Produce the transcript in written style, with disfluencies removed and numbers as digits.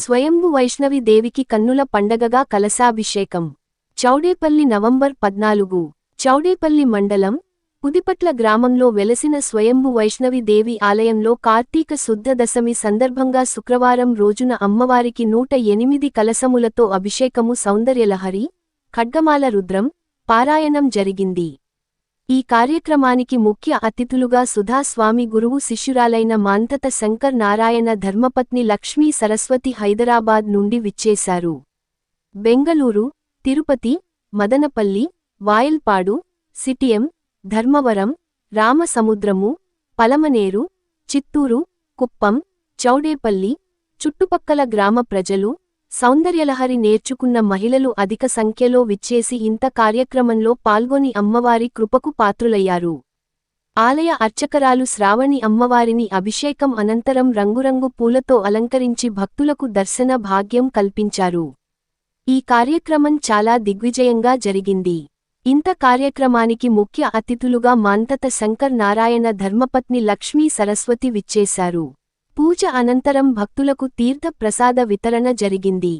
స్వయంభు వైష్ణవి దేవికి కన్నుల పండగగా కలశాభిషేకం. చౌడేపల్లి నవంబర్ 14. చౌడేపల్లి మండలం పుదిపట్ల గ్రామంలో వెలసిన స్వయంభు వైష్ణవి దేవి ఆలయంలో కార్తీక శుద్ధ దశమి సందర్భంగా శుక్రవారం రోజున అమ్మవారికి 108 కలశములతో అభిషేకము, సౌందర్యలహరి, ఖడ్గమాల రుద్రం, పారాయణం జరిగింది. ఈ కార్యక్రమానికి ముఖ్య అతిథులుగా సుధాస్వామి గురువు శిష్యురాలైన మాంతత శంకర్ నారాయణ ధర్మపత్ని లక్ష్మీ సరస్వతి హైదరాబాద్ నుండి విచ్చేశారు. బెంగళూరు, తిరుపతి, మదనపల్లి, వాయల్పాడు, సిటిఎం, ధర్మవరం, రామసముద్రము, పలమనేరు, చిత్తూరు, కుప్పం, చౌడేపల్లి, చుట్టుపక్కల గ్రామ ప్రజలు, సౌందర్యలహరి నేర్చుకున్న మహిళలు అధిక సంఖ్యలో విచ్చేసి ఇంత కార్యక్రమంలో పాల్గొని అమ్మవారి కృపకు పాత్రులయ్యారు. ఆలయ అర్చకరాలు శ్రావణి అమ్మవారిని అభిషేకం అనంతరం రంగురంగు పూలతో అలంకరించి భక్తులకు దర్శన భాగ్యం కల్పించారు. ఈ కార్యక్రమం చాలా దిగ్విజయంగా జరిగింది. ఇంత కార్యక్రమానికి ముఖ్య అతిథులుగా మాంతత శంకర్ నారాయణ ధర్మపత్ని లక్ష్మీ సరస్వతి విచ్చేశారు. పూజ అనంతరం భక్తులకు తీర్థ ప్రసాద వితరణ జరిగింది.